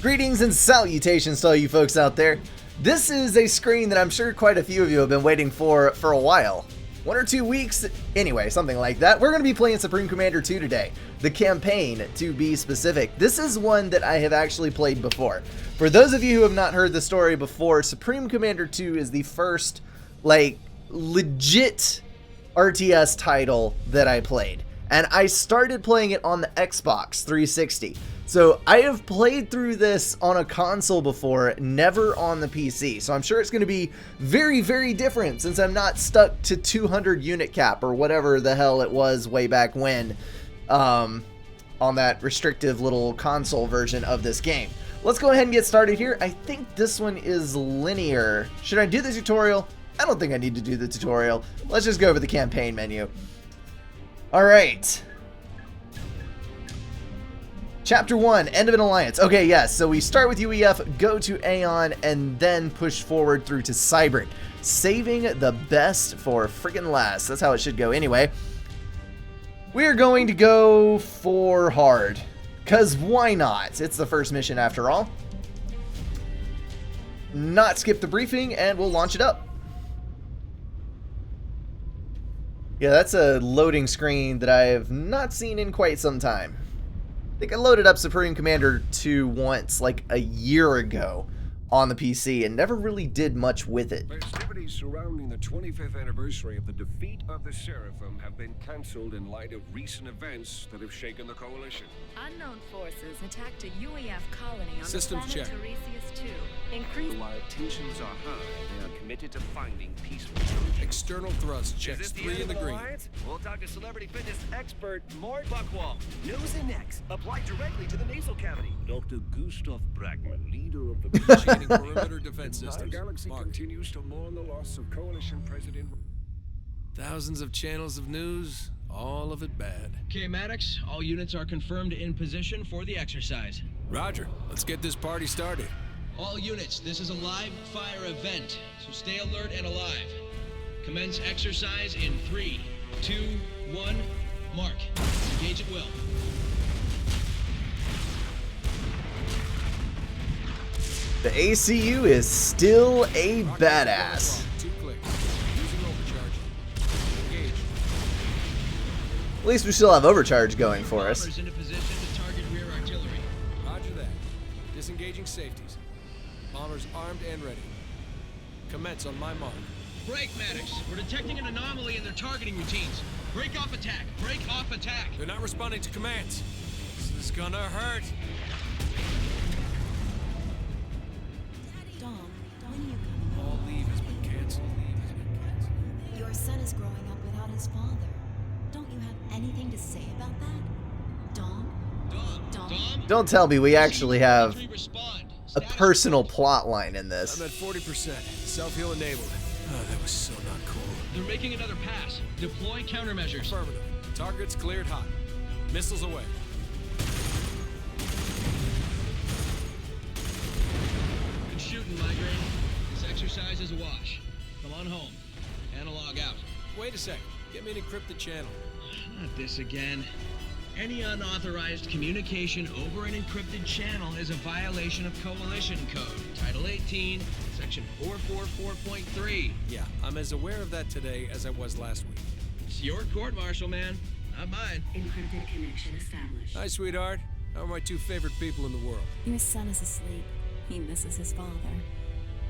Greetings and salutations to all you folks out there. This is a screen that I'm sure quite a few of you have been waiting for a while. 1 or 2 weeks, anyway, something like that. We're going to be playing Supreme Commander 2 today. The campaign, to be specific. This is one that I have actually played before. For those of you who have not heard the story before, Supreme Commander 2 is the first, like, legit RTS title that I played. And I started playing it on the Xbox 360. So I have played through this on a console before, never on the PC. So I'm sure it's going to be very, very different since I'm not stuck to 200 unit cap or whatever the hell it was way back when on that restrictive little console version of this game. Let's go ahead and get started here. I think this one is linear. Should I do the tutorial? I don't think I need to do the tutorial. Let's just go over the campaign menu. All right. Chapter 1, End of an Alliance. Okay, yes, so we start with UEF, go to Aeon, and then push forward through to Cybrid. Saving the best for friggin' last. That's how it should go anyway. We're going to go for hard. Because why not? It's the first mission after all. Not skip the briefing, and we'll launch it up. Yeah, that's a loading screen that I have not seen in quite some time. I think I loaded up Supreme Commander 2 once, like a year ago, on the PC, and never really did much with it. Festivities surrounding the 25th anniversary of the defeat of the Seraphim have been cancelled in light of recent events that have shaken the coalition. Unknown forces attacked a UEF colony on Systems the planet check. Teresius 2. Increase. While tensions are high, they are committed to finding peaceful solutions. External thrust checks 3 in the green. We'll talk to celebrity fitness expert Mort Buckwall. Nose and necks applied directly to the nasal cavity. Dr. Gustav Bragman, leader of the Initiating perimeter defense Our systems. galaxy Mark. continues to mourn the loss of Coalition President. Thousands of channels of news, all of it bad. Okay, Maddox, all units are confirmed in position for the exercise. Roger, let's get this party started. All units, this is a live fire event, so stay alert and alive. Commence exercise in 3, 2, 1, mark. Engage at will. The ACU is still a badass. 2 clicks. Using overcharge. Engage. At least we still have overcharge going for us. Bombers into position to target rear artillery. Roger that. Disengaging safeties. Bombers armed and ready. Commence on my mark. Break, Maddox. We're detecting an anomaly in their targeting routines. Break off attack. Break off attack. They're not responding to commands. This is gonna hurt. Dom, when are you coming home? All leave has been canceled. Your son is growing up without his father. Don't you have anything to say about that? Dom? Dom? Don't tell me we actually have Respond. a personal plot line in this. I'm at 40%. Self-heal enabled. Oh, that was so not cool. They're making another pass. Deploy countermeasures. Affirmative. Targets cleared hot. Missiles away. Good shooting, Migraine. This exercise is a wash. Come on home. Analog out. Wait a sec. Get me an encrypted channel. Not this again. Any unauthorized communication over an encrypted channel is a violation of Coalition Code, Title 18, Section 444.3. Yeah, I'm as aware of that today as I was last week. It's your court-martial, man, not mine. Encrypted connection established. Hi, sweetheart. How are my 2 favorite people in the world? Your son is asleep. He misses his father.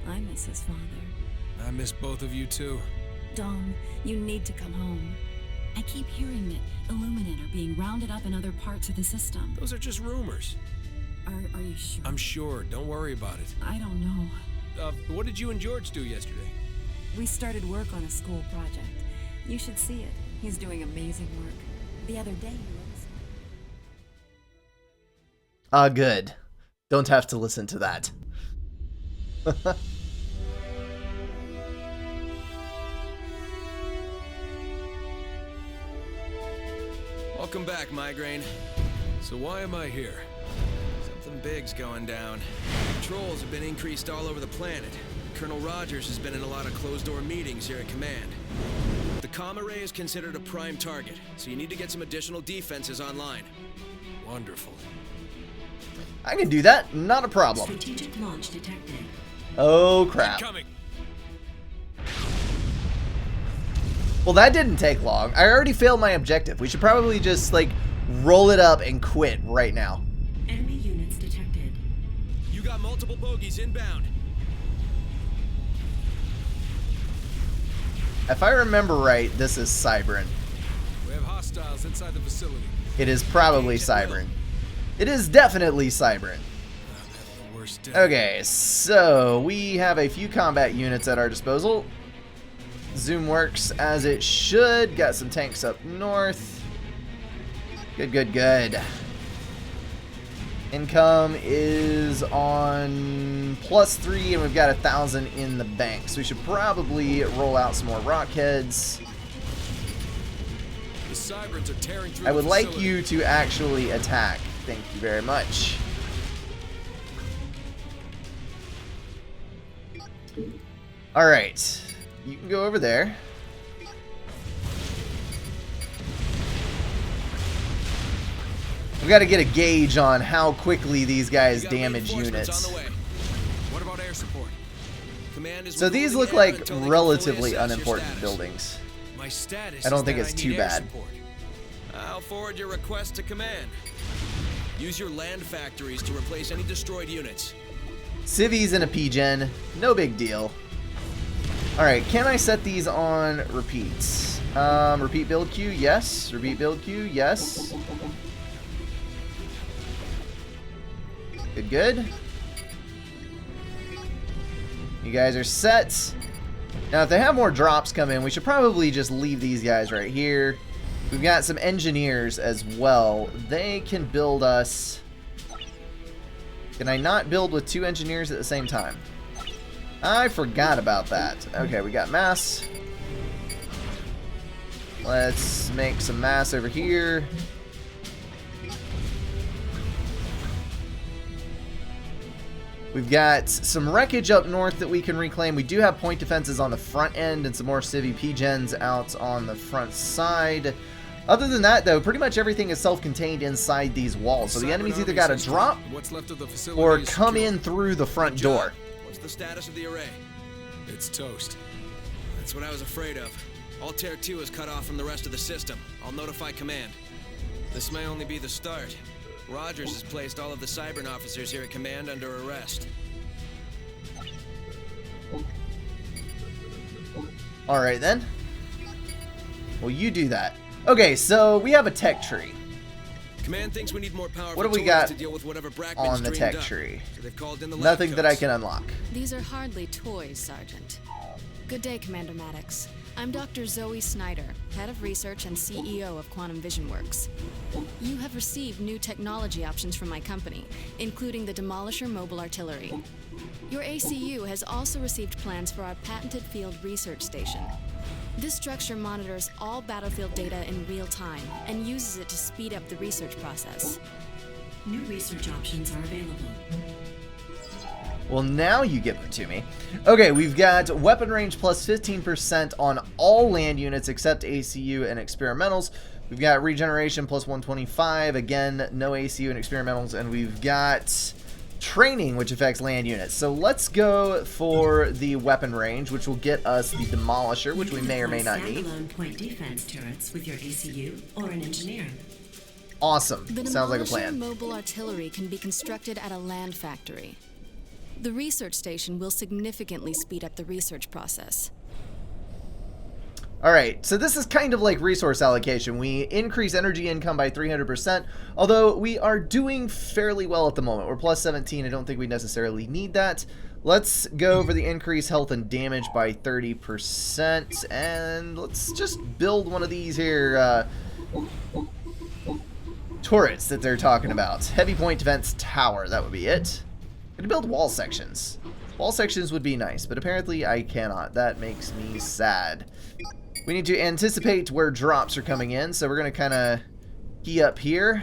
I miss his father. I miss both of you, too. Dom, you need to come home. I keep hearing that Illuminate are being rounded up in other parts of the system. Those are just rumors. Are you sure? I'm sure. Don't worry about it. I don't know. What did you and George do yesterday? We started work on a school project. You should see it. He's doing amazing work. The other day he was... Good. Don't have to listen to that. Welcome back, Migraine. So why am I here? Something big's going down. Patrols have been increased all over the planet. Colonel Rogers has been in a lot of closed-door meetings here at command. The comm array is considered a prime target, so you need to get some additional defenses online. Wonderful. I can do that, not a problem. Strategic launch detected. Oh crap. Incoming. Well, that didn't take long. I already failed my objective. We should probably just, like, roll it up and quit right now. Enemy units detected. You got multiple bogeys inbound. If I remember right, this is Cybran. We have hostiles inside the facility. It is probably Cybran. It is definitely Cybran. I'm having the worst day. Okay, so we have a few combat units at our disposal. Zoom works as it should. Got some tanks up north. Good, good, good. Income is on +3, and we've got 1,000 in the bank. So we should probably roll out some more rockheads. The Cyberns are tearing through I would the like facility. you to actually attack. Thank you very much. All right. You can go over there. We've got to get a gauge on how quickly these guys We got damage reinforcements units. on the way. What about air support? Command is So these withholding look air like until they can relatively fully assess your unimportant status. buildings. My status I don't is think that it's I too need air bad. support. I'll forward your request to command. Use your land factories to replace any destroyed units. Civies and a P-Gen, no big deal. Alright, can I set these on repeats? Repeat build queue, yes. Repeat build queue, yes. Good, good. You guys are set. Now, if they have more drops come in, we should probably just leave these guys right here. We've got some engineers as well. They can build us... Can I not build with 2 engineers at the same time? I forgot about that. Okay, we got mass. Let's make some mass over here. We've got some wreckage up north that we can reclaim. We do have point defenses on the front end and some more Civi P-Gens out on the front side. Other than that, though, pretty much everything is self-contained inside these walls. So the enemy's either got to drop What's left of the facility or is come secure. in through the front John, door. what's the status of the array? It's toast. That's what I was afraid of. Altair 2 is cut off from the rest of the system. I'll notify command. This may only be the start. Rogers has placed all of the Cybran officers here at command under arrest. Alright then. Well, you do that. Okay, so we have a tech tree. Command thinks we need more powerful What do we tools got to deal with whatever Brackman's on the dreamed tech up. tree? So they've called in the lab Nothing that I coats. can unlock. These are hardly toys, Sergeant. Good day, Commander Maddox. I'm Dr. Zoe Snyder, Head of Research and CEO of Quantum Vision Works. You have received new technology options from my company, including the Demolisher Mobile Artillery. Your ACU has also received plans for our patented field research station. This structure monitors all battlefield data in real time and uses it to speed up the research process. New research options are available. Well, now you give them to me. Okay, we've got weapon range plus 15% on all land units except ACU and experimentals. We've got regeneration plus 125. Again, no ACU and experimentals. And we've got training, which affects land units. So let's go for the weapon range, which will get us the Demolisher, which we may or may not need. Standalone point defense turrets with your ACU or an engineer. Awesome. The Sounds like a Demolisher plan. Mobile Artillery can be constructed at a land factory. The research station will significantly speed up the research process. Alright, so this is kind of like resource allocation. We increase energy income by 300%, although we are doing fairly well at the moment. We're plus 17, I don't think we necessarily need that. Let's go for the increase health and damage by 30%, and let's just build one of these here turrets that they're talking about. Heavy point defense tower, that would be it. Gonna build wall sections. Wall sections would be nice, but apparently I cannot. That makes me sad. We need to anticipate where drops are coming in, so we're gonna kind of key up here.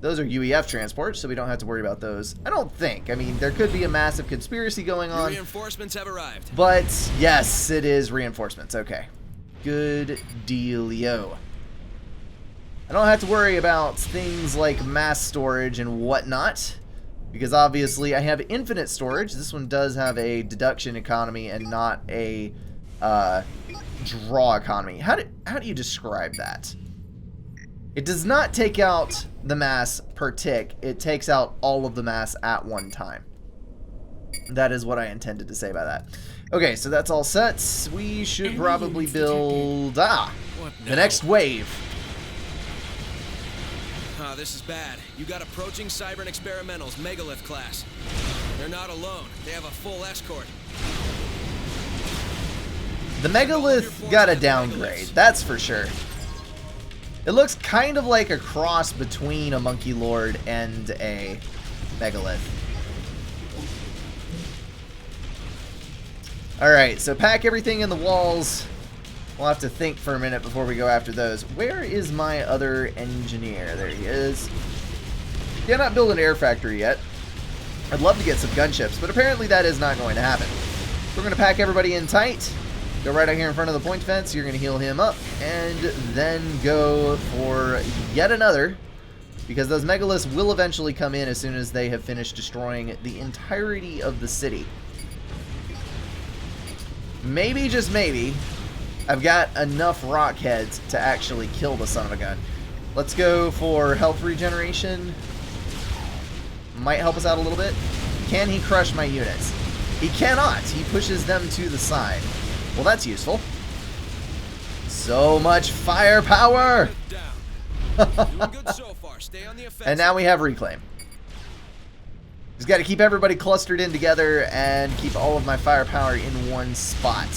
Those are UEF transports, so we don't have to worry about those. I don't think. I mean, there could be a massive conspiracy going Your on. reinforcements have arrived. But yes, it is reinforcements. Okay. Good dealio. I don't have to worry about things like mass storage and whatnot, because obviously I have infinite storage. This one does have a deduction economy and not a draw economy. How do you describe that? It does not take out the mass per tick. It takes out all of the mass at one time. That is what I intended to say by that. Okay, so that's all set. We should probably build the next wave. This is bad. You got approaching Cybern Experimentals, Megalith class. They're not alone. They have a full escort. The Megalith got a downgrade, that's for sure. It looks kind of like a cross between a Monkeylord and a Megalith. Alright, so pack everything in the walls. We'll have to think for a minute before we go after those. Where is my other engineer? There he is. Cannot build an air factory yet. I'd love to get some gunships, but apparently that is not going to happen. We're going to pack everybody in tight. Go right out here in front of the point fence. You're going to heal him up. And then go for yet another. Because those Megaliths will eventually come in as soon as they have finished destroying the entirety of the city. Maybe, just maybe, I've got enough rock heads to actually kill the son of a gun. Let's go for health regeneration. Might help us out a little bit. Can he crush my units? He cannot. He pushes them to the side. Well, that's useful. So much firepower! And now we have reclaim. Just got to keep everybody clustered in together and keep all of my firepower in one spot.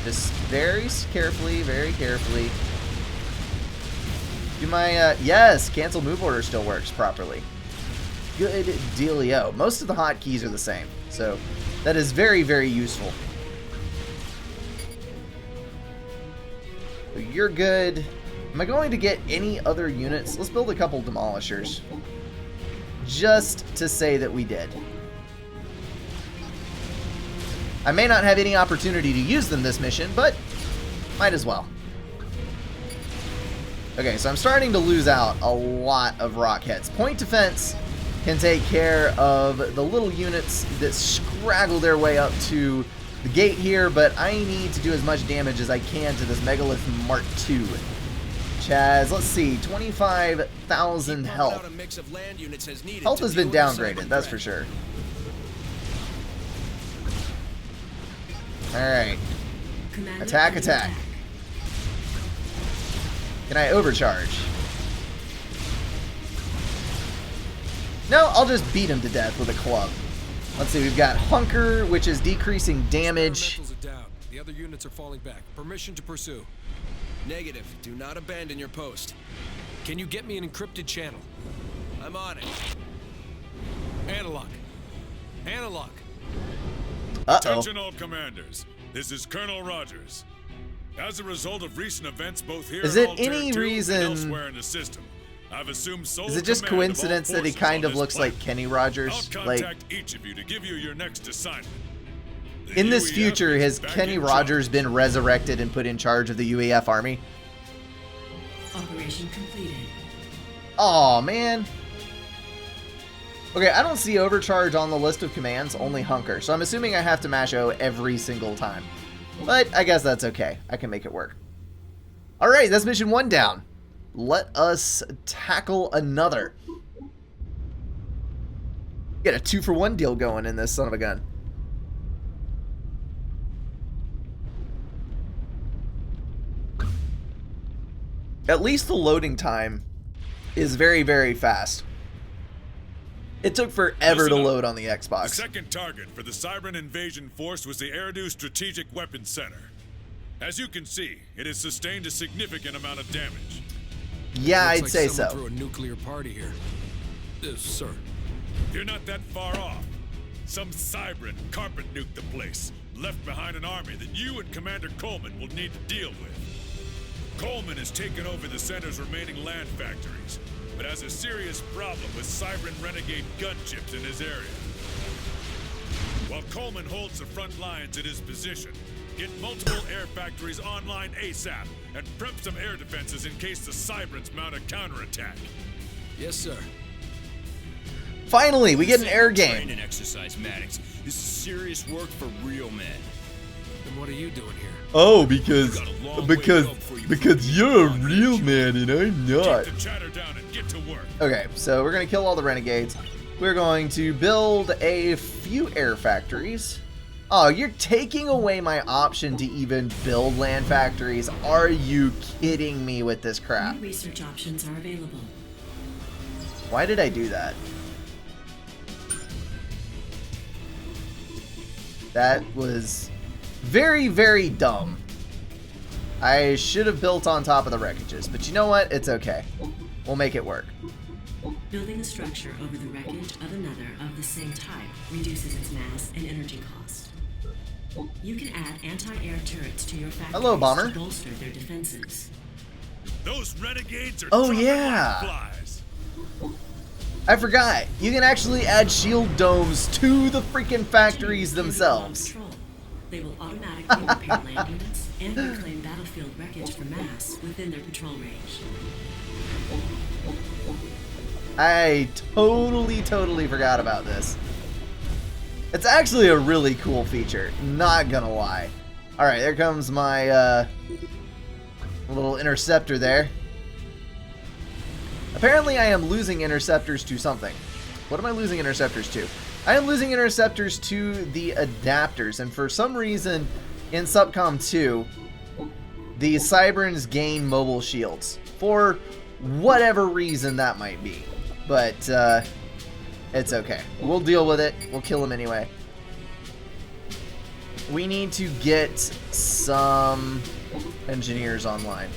Just very carefully, very carefully. Do my, yes, cancel move order still works properly. Good dealio. Most of the hotkeys are the same, so that is very, very useful. So you're good. Am I going to get any other units? Let's build a couple demolishers. Just to say that we did. I may not have any opportunity to use them this mission, but might as well. Okay, so I'm starting to lose out a lot of rock heads. Point defense can take care of the little units that scraggle their way up to the gate here, but I need to do as much damage as I can to this Megalith Mark II. Chaz, let's see, 25,000 health. Health has been downgraded, that's for sure. Alright. Attack, attack. Can I overcharge? No, I'll just beat him to death with a club. Let's see, we've got Hunker, which is decreasing damage. The other units are falling back. Permission to pursue. Negative. Do not abandon your post. Can you get me an encrypted channel? I'm on it. Analog. Analog. Attention all commanders. This is Colonel Rogers. As a result of recent events both here and elsewhere in the system, I've assumed sole is it just coincidence that he kind of looks like Kenny Rogers? I'll contact each of you to give you your next assignment. In this future, has Kenny Rogers been resurrected and put in charge of the UEF army? Operation completed. Aw, man. Okay, I don't see overcharge on the list of commands, only Hunker. So I'm assuming I have to mash O every single time. But I guess that's okay. I can make it work. Alright, that's mission 1 down. Let us tackle another. Get a 2-for-1 deal going in this son of a gun. At least the loading time is very, very fast. It took forever to load on the Xbox. The second target for the Cybern invasion force was the Eridu Strategic Weapons Center. As you can see, it has sustained a significant amount of damage. Yeah, I'd say so. So. Threw a nuclear party here. Sir. You're not that far off. Some Cybern carpet nuked the place, left behind an army that you and Commander Coleman will need to deal with. Coleman has taken over the center's remaining land factories, but has a serious problem with Cybern renegade gunships in his area. While Coleman holds the front lines at his position, get multiple air factories online ASAP and prep some air defenses in case the Cybrans mount a counterattack. Yes, sir. Finally, we get an air game. Training exercise, Maddox. This is serious work for real men. Then what are you doing here? Oh, because you're a real man and I'm not. Keep the chatter down and get to work. Okay, so we're gonna kill all the renegades. We're going to build a few air factories. Oh, you're taking away my option to even build land factories. Are you kidding me with this crap? New research options are available. Why did I do that? That was very, very dumb. I should have built on top of the wreckages, but you know what? It's okay. We'll make it work. Building a structure over the wreckage of another of the same type reduces its mass and energy cost. You can add anti-air turrets to your factories Hello, Bomber. to bolster their defenses. Those renegades are Oh, dropping yeah. like flies. I forgot. You can actually add shield domes to the freaking factories themselves. Patrol. They will automatically repair land units and reclaim battlefield wreckage for mass within their patrol range. I totally forgot about this. It's actually a really cool feature, not gonna lie. Alright, there comes my little interceptor there. Apparently I am losing interceptors to something. What am I losing interceptors to? I am losing interceptors to the adapters, and for some reason in Subcom 2, the Cybrans gain mobile shields. For whatever reason that might be. But, it's okay. We'll deal with it. We'll kill him anyway. We need to get some engineers online.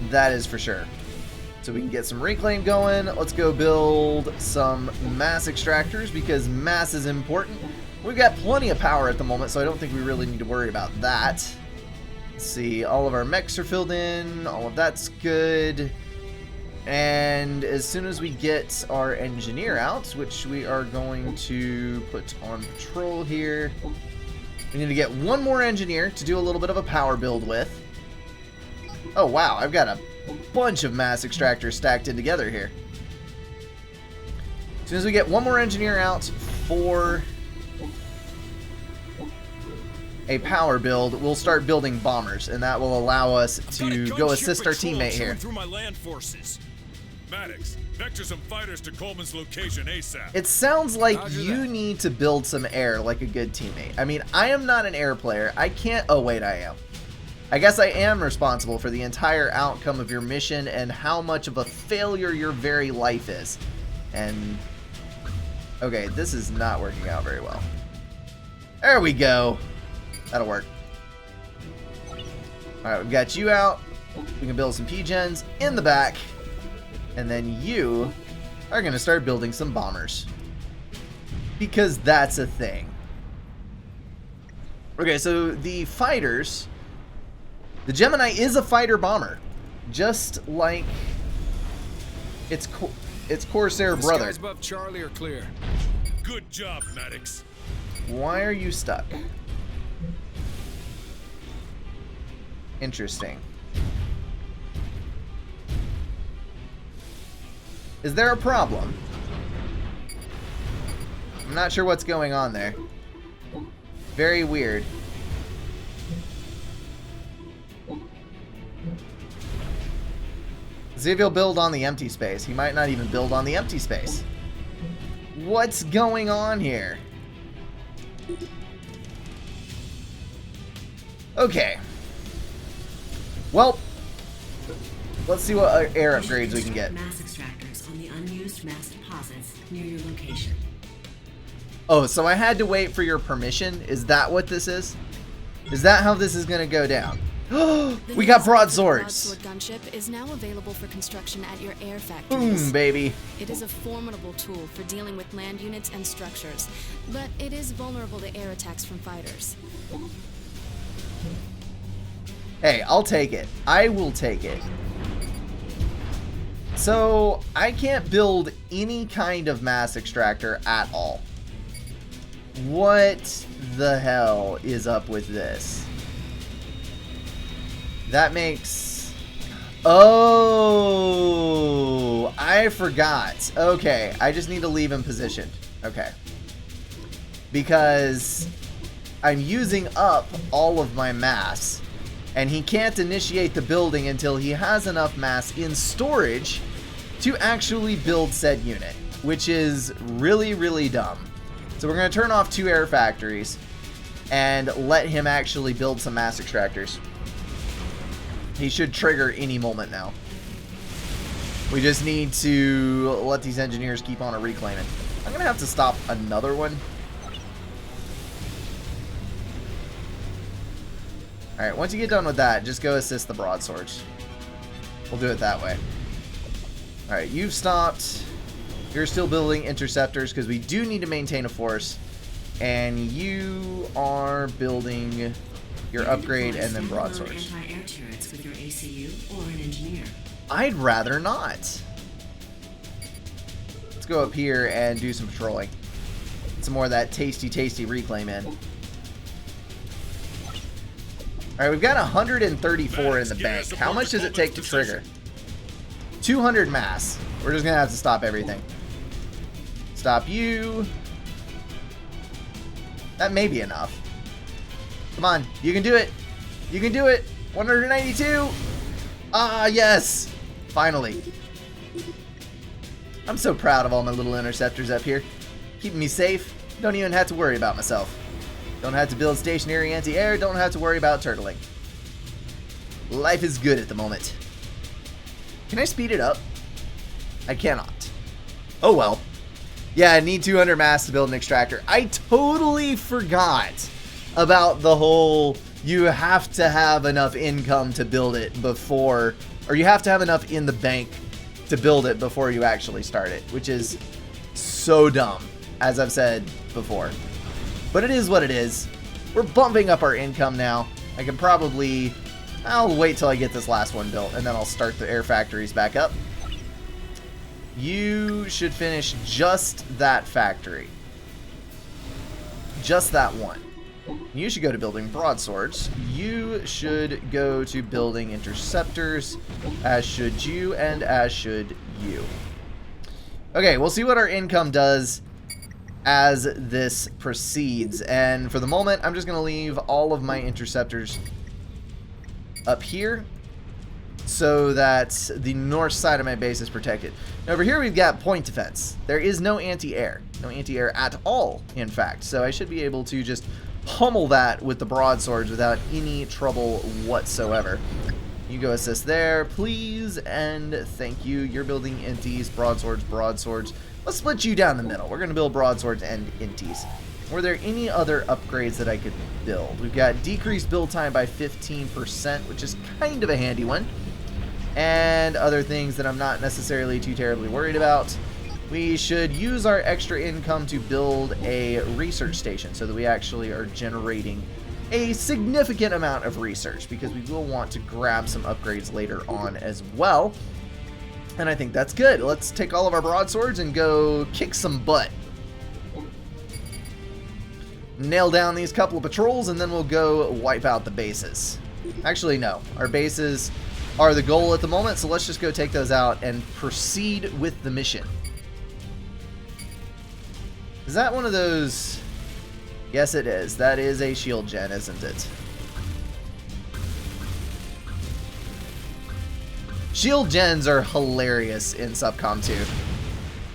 That is for sure. So we can get some reclaim going. Let's go build some mass extractors because mass is important. We've got plenty of power at the moment, so I don't think we really need to worry about that. Let's see. All of our mechs are filled in. All of that's good. And as soon as we get our engineer out, which we are going to put on patrol here, we need to get one more engineer to do a little bit of a power build with. Oh wow, I've got a bunch of mass extractors stacked in together here. As soon as we get one more engineer out for a power build, we'll start building bombers, and that will allow us to go assist our teammate here. Through my land forces. Maddox, vector some fighters to Coleman's location ASAP. It sounds like you need to build some air like a good teammate. I mean, I am not an air player. I can't... Oh, wait, I am. I guess I am responsible for the entire outcome of your mission and how much of a failure your very life is. And... okay, this is not working out very well. There we go. That'll work. Alright, we've got you out. We can build some P-gens in the back. And then you are going to start building some bombers. Because that's a thing. Okay, so the fighters... the Gemini is a fighter bomber. Just like its Corsair brother. The skies above Charlie are clear. Good job, Maddox. Why are you stuck? Interesting. Is there a problem? I'm not sure what's going on there. Very weird. See if he'll build on the empty space. He might not even build on the empty space. What's going on here? Okay. Well, let's see what air upgrades we can get. Mass extractors on the unused mass deposits near your location. Oh, so I had to wait for your permission? Is that what this is? Is that how this is going to go down? We got broadswords. The broadsword gunship is now available for construction at your air factories. Boom, baby. It is a formidable tool for dealing with land units and structures, but it is vulnerable to air attacks from fighters. Hey, I'll take it. I will take it. So, I can't build any kind of mass extractor at all. What the hell is up with this? That makes Oh, I forgot. Okay, I just need to leave him positioned. Okay. Because I'm using up all of my mass, and he can't initiate the building until he has enough mass in storage to actually build said unit, which is really, really dumb. So we're going to turn off 2 air factories and let him actually build some mass extractors. He should trigger any moment now. We just need to let these engineers keep on reclaiming. I'm going to have to stop another one. Alright, once you get done with that, just go assist the broadswords. We'll do it that way. Alright, you've stopped. You're still building interceptors because we do need to maintain a force. And you are building your upgrade and then broadswords. Anti-air turrets with your ACU or an engineer. I'd rather not. Let's go up here and do some patrolling. Some more of that tasty reclaim in. Alright, we've got 134 in the bank. How much does it take to trigger? 200 mass. We're just going to have to stop everything. Stop you. That may be enough. Come on, you can do it. You can do it. 192. Ah, yes. Finally. I'm so proud of all my little interceptors up here. Keeping me safe. Don't even have to worry about myself. Don't have to build stationary anti-air. Don't have to worry about turtling. Life is good at the moment. Can I speed it up? I cannot. Oh well. Yeah, I need 200 mass to build an extractor. I totally forgot about the whole you have to have enough income to build it before, or you have to have enough in the bank to build it before you actually start it, which is so dumb, as I've said before. But it is what it is. We're bumping up our income now. I can probably, I'll wait till I get this last one built, and then I'll start the air factories back up. You should finish just that factory. Just that one. You should go to building broadswords. You should go to building interceptors, as should you, and as should you. Okay, we'll see what our income does as this proceeds. And for the moment, I'm just going to leave all of my interceptors up here so that the north side of my base is protected. Now over here we've got point defense. There is no anti-air. No anti-air at all, in fact. So I should be able to just pummel that with the broadswords without any trouble whatsoever. You go assist there, please, and thank you. You're building inties, broadswords. Let's split you down the middle. We're going to build broadswords and inties. Were there any other upgrades that I could build? We've got decreased build time by 15%, which is kind of a handy one. And other things that I'm not necessarily too terribly worried about. We should use our extra income to build a research station so that we actually are generating a significant amount of research, because we will want to grab some upgrades later on as well. And I think that's good. Let's take all of our broadswords and go kick some butt. Nail down these couple of patrols and then we'll go wipe out the bases. Actually, no. Our bases are the goal at the moment, so let's just go take those out and proceed with the mission. Is that one of those? Yes, it is. That is a shield gen, isn't it? Shield gens are hilarious in Subcom 2.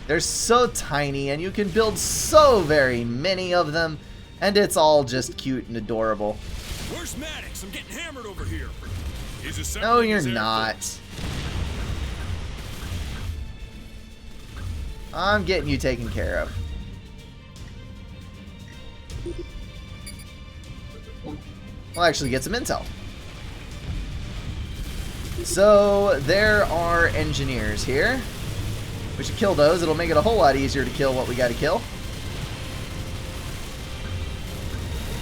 They're so tiny and you can build so very many of them, and it's all just cute and adorable. Where's Maddox? I'm getting hammered over here. No, you're not. I'm getting you taken care of. We'll actually get some intel. So there are engineers here. We should kill those. It'll make it a whole lot easier to kill what we got to kill.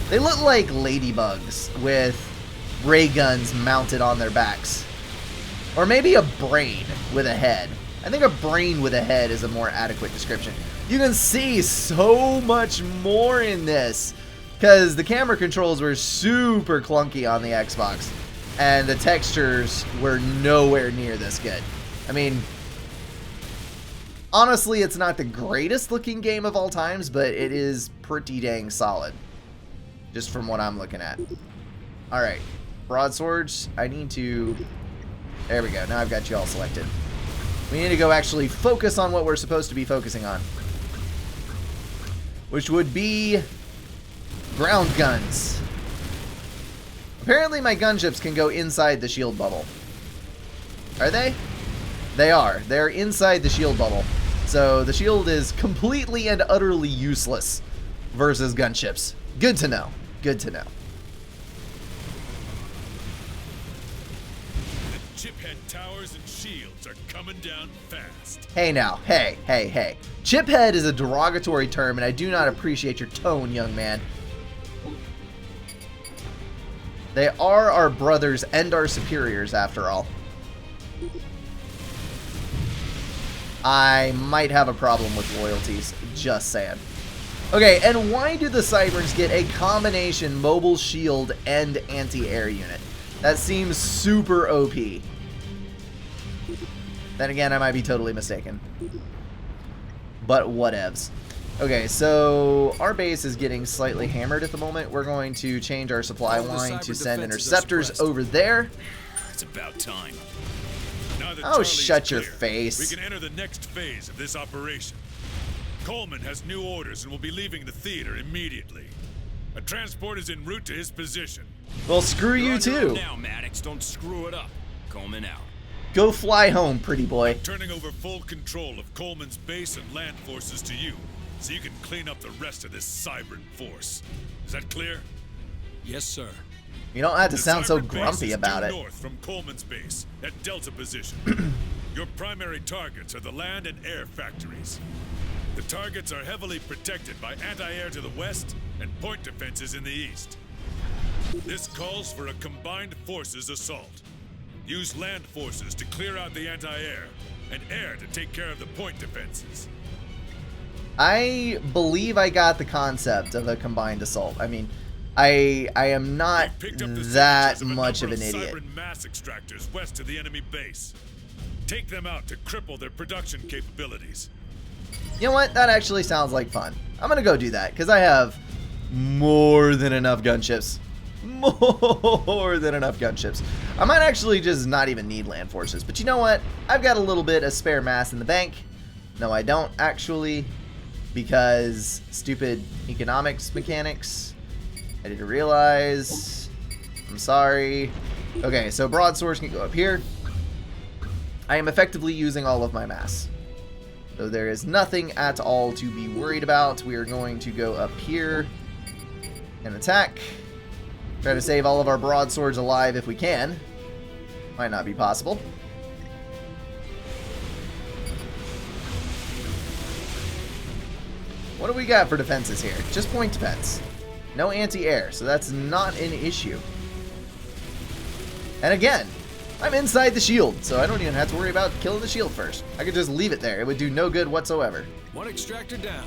They look like ladybugs with ray guns mounted on their backs. Or maybe a brain with a head. I think a brain with a head is a more adequate description. You can see so much more in this, because the camera controls were super clunky on the Xbox. and the textures were nowhere near this good. I mean, honestly, it's not the greatest looking game of all times, but it is pretty dang solid, just from what I'm looking at. Alright, broadswords, I need to... There we go, now I've got you all selected. We need to go actually focus on what we're supposed to be focusing on, which would be ground guns. Apparently my gunships can go inside the shield bubble. Are they? They are. They're inside the shield bubble. So the shield is completely and utterly useless versus gunships. Good to know. Good to know. The chiphead towers and shields are coming down fast. Hey now. Hey, hey, hey. Chiphead is a derogatory term, and I do not appreciate your tone, young man. They are our brothers and our superiors, after all. I might have a problem with loyalties, just saying. Okay, and why do the Cybers get a combination mobile shield and anti-air unit? That seems super OP. Then again, I might be totally mistaken. But whatevs. Okay, so our base is getting slightly hammered at the moment. We're going to change our supply line to send interceptors over there. It's about time. Oh, shut your face. We can enter the next phase of this operation. Coleman has new orders and will be leaving the theater immediately. A transport is en route to his position. Well, screw you too. Now, Maddox, don't screw it up. Coleman out. Go fly home, pretty boy. Turning over full control of Coleman's base and land forces to you, so you can clean up the rest of this Cybern force. Is that clear? Yes, sir. You don't have to sound so grumpy about it. North from Coleman's base at Delta position. Your primary targets are the land and air factories. The targets are heavily protected by anti-air to the west and point defenses in the east. This calls for a combined forces assault. Use land forces to clear out the anti-air and air to take care of the point defenses. I believe I got the concept of a combined assault. I mean, I am not that much of an idiot. Cybern mass extractors west of the enemy base. Take them out to cripple their production capabilities. You know what? That actually sounds like fun. I'm gonna go do that because I have more than enough gunships. More than enough gunships. I might actually just not even need land forces. But you know what? I've got a little bit of spare mass in the bank. No, I don't actually, because stupid economics mechanics. I didn't realize. I'm sorry. Okay, so broadswords can go up here. I am effectively using all of my mass. So there is nothing at all to be worried about. We are going to go up here and attack. Try to save all of our broadswords alive if we can. Might not be possible. What do we got for defenses here? Just point defense. No anti-air, so that's not an issue. And again, I'm inside the shield, so I don't even have to worry about killing the shield first. I could just leave it there. It would do no good whatsoever. One extractor down.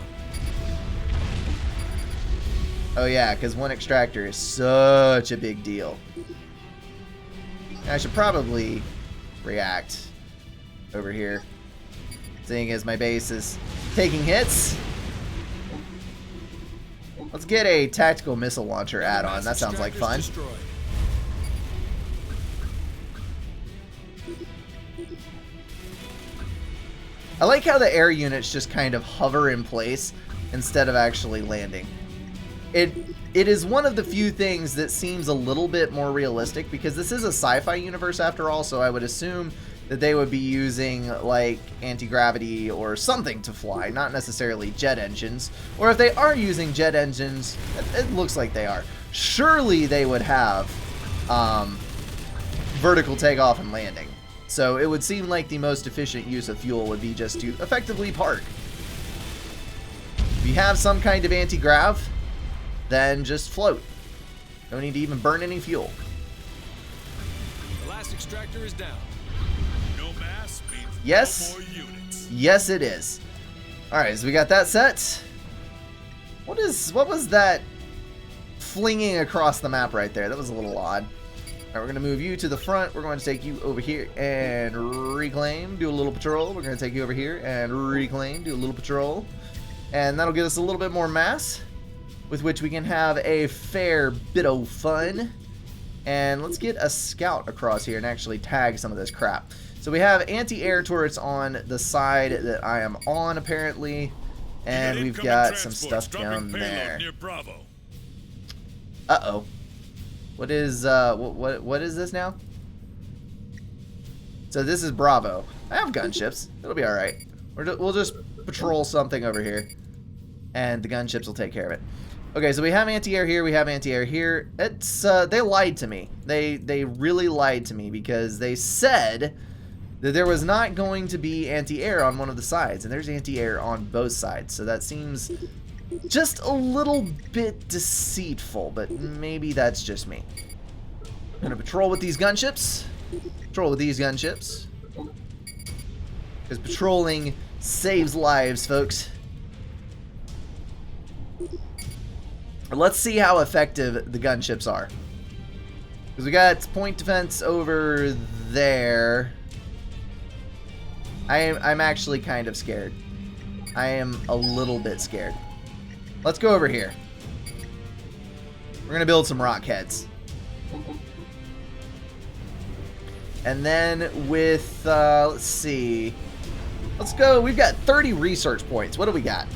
Oh yeah, because one extractor is such a big deal. I should probably react over here, seeing as my base is taking hits. Let's get a tactical missile launcher add-on. That sounds like fun. I like how the air units just kind of hover in place instead of actually landing. It is one of the few things that seems a little bit more realistic, because this is a sci-fi universe after all, so I would assume that they would be using like anti-gravity or something to fly, not necessarily jet engines. Or if they are using jet engines, it looks like they are. Surely they would have vertical takeoff and landing. So it would seem like the most efficient use of fuel would be just to effectively park. If you have some kind of anti-grav, then just float. Don't need to even burn any fuel. The last extractor is down. No mass means Yes. no more units. Yes, it is. Alright, so we got that set. What was that flinging across the map right there? That was a little odd. We're going to move you to the front. We're going to take you over here and reclaim, do a little patrol. We're going to take you over here and reclaim, do a little patrol. And that'll give us a little bit more mass with which we can have a fair bit of fun. And let's get a scout across here and actually tag some of this crap. So we have anti-air turrets on the side that I am on, apparently. And we've got some stuff down there. Uh-oh. What is what is this now? So this is Bravo. I have gunships. It'll be all right. We'll just patrol something over here, and the gunships will take care of it. Okay, so we have anti-air here. We have anti-air here. It's they lied to me. They really lied to me because they said that there was not going to be anti-air on one of the sides, and there's anti-air on both sides. So that seems just a little bit deceitful, but maybe that's just me. I'm gonna patrol with these gunships. Patrol with these gunships. Because patrolling saves lives, folks. Let's see how effective the gunships are. Because we got point defense over there. I'm actually kind of scared. I am a little bit scared. Let's go over here. We're going to build some rock heads. And then with, let's see. Let's go. We've got 30 research points. What do we got?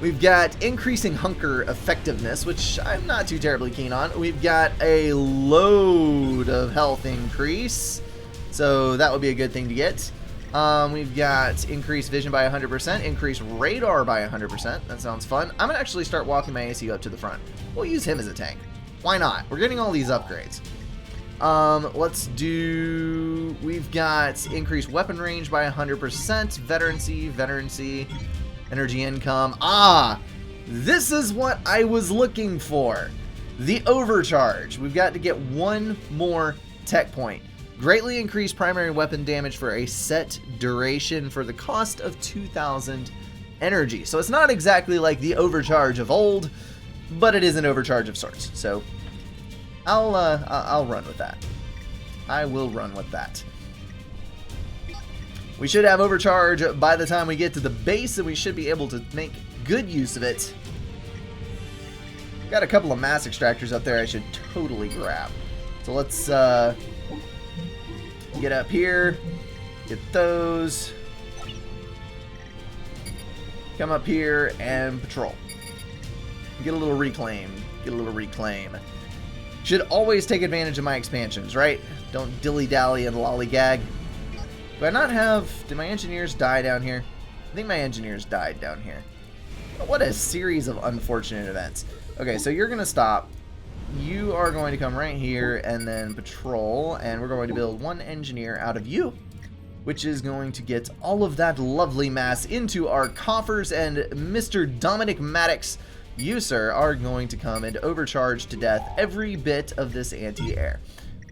We've got increasing hunker effectiveness, which I'm not too terribly keen on. We've got a load of health increase. So that would be a good thing to get. We've got increased vision by 100%, increased radar by 100%. That sounds fun. I'm going to actually start walking my AC up to the front. We'll use him as a tank. Why not? We're getting all these upgrades. Let's do... We've got increased weapon range by 100%, veterancy, energy income. Ah! This is what I was looking for. The overcharge. We've got to get one more tech point. Greatly increased primary weapon damage for a set duration for the cost of 2,000 energy. So it's not exactly like the overcharge of old, but it is an overcharge of sorts. So I'll run with that. I will run with that. We should have overcharge by the time we get to the base, and we should be able to make good use of it. Got a couple of mass extractors up there I should totally grab. So let's get up here, get those, come up here and patrol. Get a little reclaim, Should always take advantage of my expansions, right? Don't dilly-dally and lollygag. Do I not have... Did my engineers die down here? I think my engineers died down here. What a series of unfortunate events. Okay, so you're going to stop. You are going to come right here and then patrol, and we're going to build one engineer out of you, which is going to get all of that lovely mass into our coffers, and Mr. Dominic Maddox, you, sir, are going to come and overcharge to death every bit of this anti-air.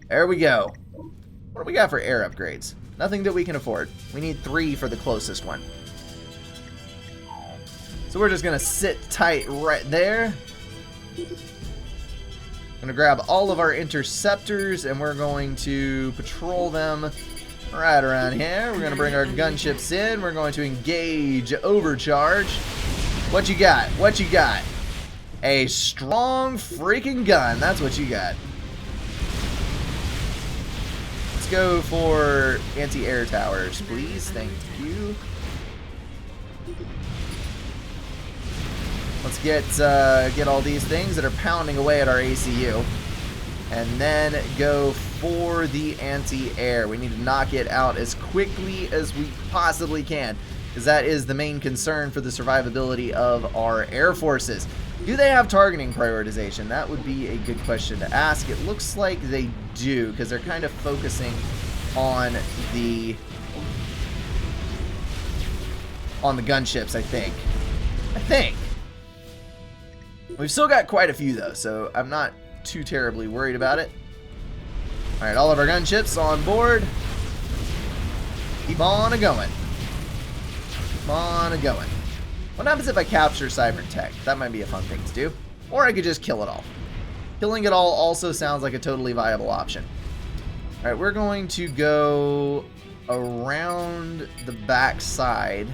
There we go. What do we got for air upgrades? Nothing that we can afford. We need 3 for the closest one. So we're just going to sit tight right there. Going to grab all of our interceptors, and we're going to patrol them right around here. We're going to bring our gunships in. We're going to engage overcharge. What you got? What you got? A strong freaking gun. That's what you got. Let's go for anti-air towers, please. Thank you. Let's get all these things that are pounding away at our ACU. And then go for the anti-air. We need to knock it out as quickly as we possibly can, because that is the main concern for the survivability of our air forces. Do they have targeting prioritization? That would be a good question to ask. It looks like they do, because they're kind of focusing on the gunships, I think. We've still got quite a few, though, so I'm not too terribly worried about it. Alright, all of our gunships on board. Keep on a-going. Keep on a-going. What happens if I capture Cyber Tech? That might be a fun thing to do. Or I could just kill it all. Killing it all also sounds like a totally viable option. Alright, we're going to go around the back side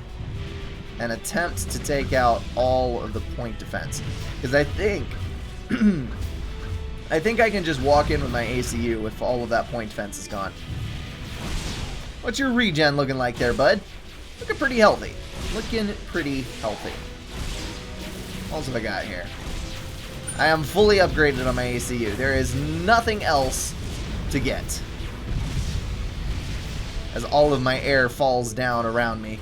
and attempt to take out all of the point defense. Because I think I can just walk in with my ACU if all of that point defense is gone. What's your regen looking like there, bud? Looking pretty healthy. Looking pretty healthy. What else have I got here? I am fully upgraded on my ACU. There is nothing else to get, as all of my air falls down around me.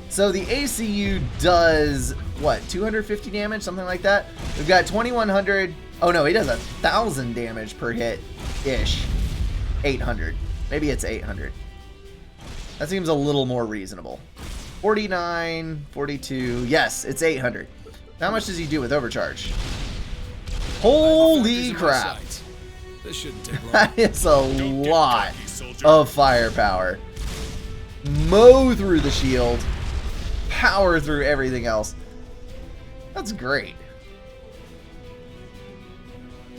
So the ACU does, what, 250 damage? Something like that? We've got 2100. Oh no, he does 1,000 damage per hit-ish. 800. Maybe it's 800. That seems a little more reasonable. 49, 42. Yes, it's 800. How much does he do with overcharge? Holy crap. This shouldn't take long. That is a lot of firepower. Mow through the shield. Power through everything else. That's great.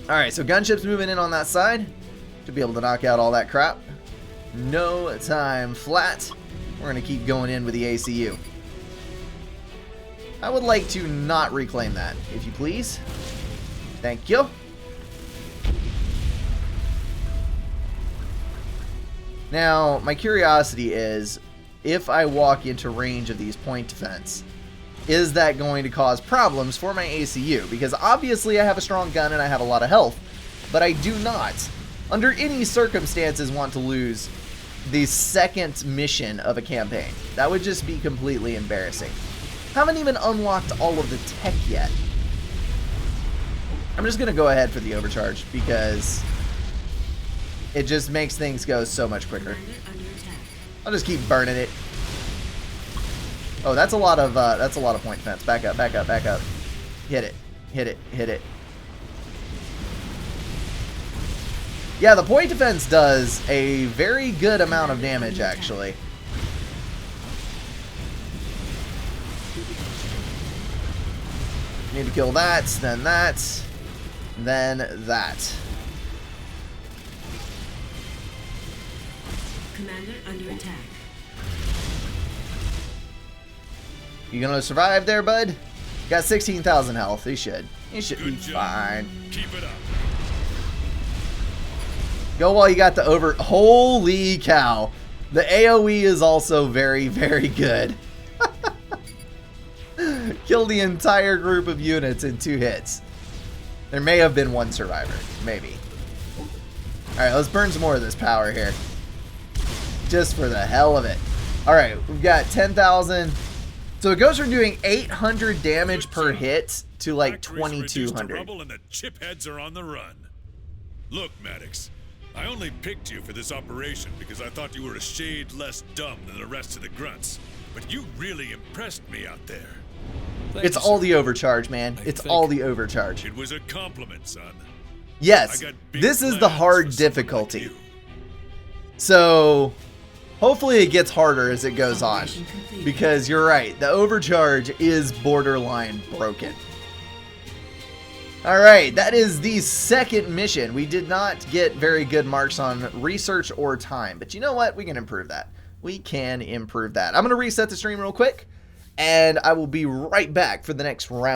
Alright, so gunship's moving in on that side. To be able to knock out all that crap. No time flat. We're going to keep going in with the ACU. I would like to not reclaim that, if you please. Thank you. Now, my curiosity is, if I walk into range of these point defense, is that going to cause problems for my ACU? Because obviously I have a strong gun and I have a lot of health, but I do not, under any circumstances, want to lose the second mission of a campaign. That would just be completely embarrassing. Haven't even unlocked all of the tech yet. I'm just going to go ahead for the overcharge because it just makes things go so much quicker. I'll just keep burning it. Oh, that's a lot of point defense. Back up, back up, back up. Hit it, hit it, hit it. Yeah, the point defense does a very good amount of damage, actually. Need to kill that, then that, then that. Commander under attack. You gonna survive there, bud? Got 16,000 health. He should. He should be fine. Keep it up. Go while you got the over. Holy cow. The AoE is also very, very good. Kill the entire group of units in 2 hits. There may have been one survivor. Maybe. Alright, let's burn some more of this power here. Just for the hell of it. Alright, we've got 10,000. So it goes from doing 800 damage per hit to like 2,200. And the chipheads are on the run. Look, Maddox, I only picked you for this operation because I thought you were a shade less dumb than the rest of the grunts. But you really impressed me out there. It's all the overcharge, man. It's all the overcharge. It was a compliment, son. Yes, this is the hard difficulty. So hopefully it gets harder as it goes on, because you're right, the overcharge is borderline broken. Alright, that is the second mission. We did not get very good marks on research or time, but you know what? We can improve that. We can improve that. I'm going to reset the stream real quick, and I will be right back for the next round.